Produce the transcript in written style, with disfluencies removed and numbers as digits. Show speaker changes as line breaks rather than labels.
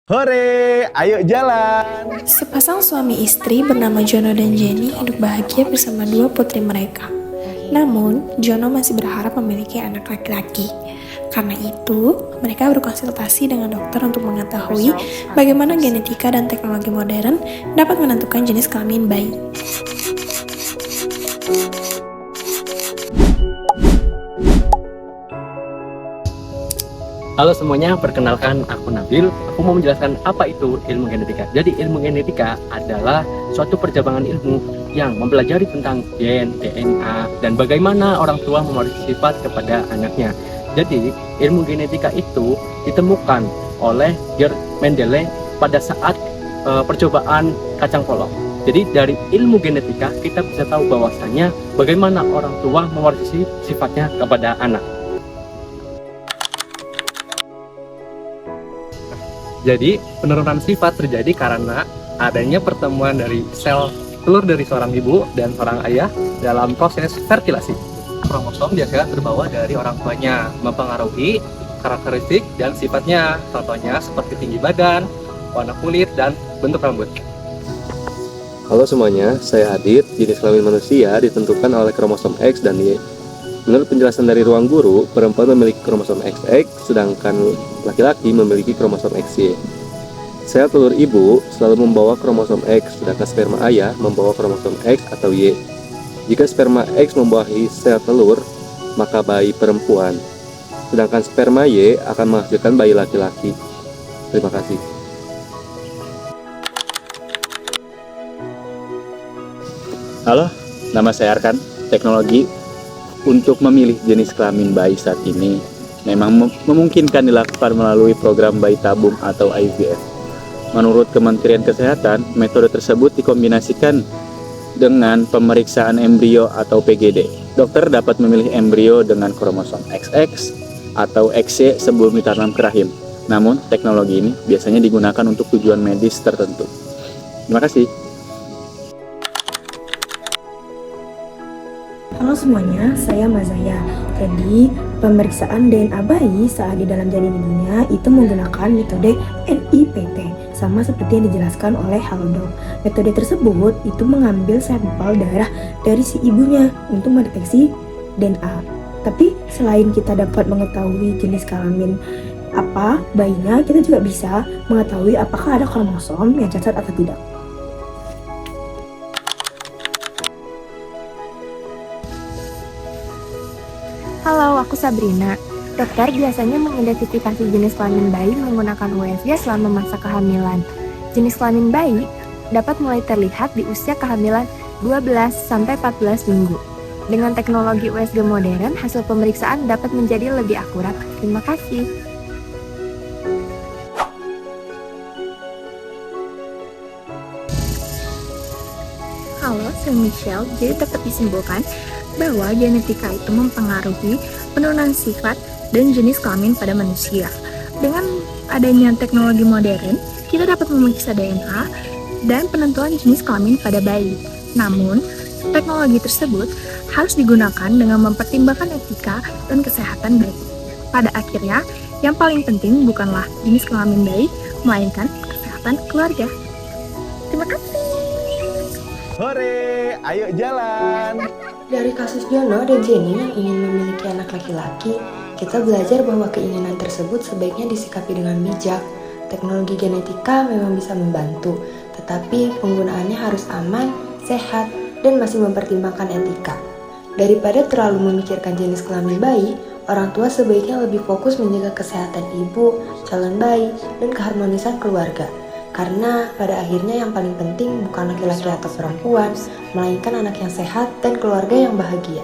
Hore, ayo jalan.
Sepasang suami istri bernama Jono dan Jenny hidup bahagia bersama dua putri mereka. Namun, Jono masih berharap memiliki anak laki-laki. Karena itu, mereka berkonsultasi dengan dokter untuk mengetahui bagaimana genetika dan teknologi modern dapat menentukan jenis kelamin bayi.
Halo semuanya, perkenalkan aku Nabil. Aku mau menjelaskan apa itu ilmu genetika. Jadi ilmu genetika adalah suatu percabangan ilmu yang mempelajari tentang gen, DNA, dan bagaimana orang tua mewarisi sifat kepada anaknya. Jadi ilmu genetika itu ditemukan oleh Gerd Mendele pada saat percobaan kacang polong. Jadi dari ilmu genetika kita bisa tahu bahwasanya bagaimana orang tua mewarisi sifatnya kepada anak.
Jadi, penurunan sifat terjadi karena adanya pertemuan dari sel telur dari seorang ibu dan seorang ayah dalam proses fertilasi. Kromosom biasanya terbawa dari orang tuanya, mempengaruhi karakteristik dan sifatnya. Contohnya seperti tinggi badan, warna kulit, dan bentuk rambut.
Halo semuanya, saya Adit. Jenis kelamin manusia ditentukan oleh kromosom X dan Y. Menurut penjelasan dari ruang guru, perempuan memiliki kromosom XX, sedangkan laki-laki memiliki kromosom XY. Sel telur ibu selalu membawa kromosom X, sedangkan sperma ayah membawa kromosom X atau Y. Jika sperma X membawahi sel telur, maka bayi perempuan, sedangkan sperma Y akan menghasilkan bayi laki-laki. Terima kasih.
Halo, nama saya Arkan. Teknologi untuk memilih jenis kelamin bayi saat ini memang memungkinkan dilakukan melalui program bayi tabung atau IVF. Menurut Kementerian Kesehatan, metode tersebut dikombinasikan dengan pemeriksaan embrio atau PGD. Dokter dapat memilih embrio dengan kromosom XX atau XY sebelum ditanam ke rahim. Namun, teknologi ini biasanya digunakan untuk tujuan medis tertentu. Terima kasih.
Halo semuanya, saya Mazaya. Jadi, pemeriksaan DNA bayi saat di dalam janin ibunya itu menggunakan metode NIPT, sama seperti yang dijelaskan oleh Halodoc. Metode tersebut itu mengambil sampel darah dari si ibunya untuk mendeteksi DNA. Tapi selain kita dapat mengetahui jenis kelamin apa bayinya, kita juga bisa mengetahui apakah ada kromosom yang cacat atau tidak.
Halo, aku Sabrina. Dokter biasanya mengidentifikasi jenis kelamin bayi menggunakan USG selama masa kehamilan. Jenis kelamin bayi dapat mulai terlihat di usia kehamilan 12-14 minggu. Dengan teknologi USG modern, hasil pemeriksaan dapat menjadi lebih akurat. Terima kasih.
Halo, saya Michelle. Jadi dapat disimpulkan bahwa genetika itu mempengaruhi penurunan sifat dan jenis kelamin pada manusia. Dengan adanya teknologi modern, kita dapat memeriksa DNA dan penentuan jenis kelamin pada bayi. Namun, teknologi tersebut harus digunakan dengan mempertimbangkan etika dan kesehatan bayi. Pada akhirnya, yang paling penting bukanlah jenis kelamin bayi, melainkan kesehatan keluarga. Terima kasih.
Hore, ayo jalan.
Dari kasus Jono dan Jenny yang ingin memiliki anak laki-laki, kita belajar bahwa keinginan tersebut sebaiknya disikapi dengan bijak. Teknologi genetika memang bisa membantu, tetapi penggunaannya harus aman, sehat, dan masih mempertimbangkan etika. Daripada terlalu memikirkan jenis kelamin bayi, orang tua sebaiknya lebih fokus menjaga kesehatan ibu, calon bayi, dan keharmonisan keluarga. Karena pada akhirnya yang paling penting bukan laki-laki atau perempuan, melainkan anak yang sehat dan keluarga yang bahagia.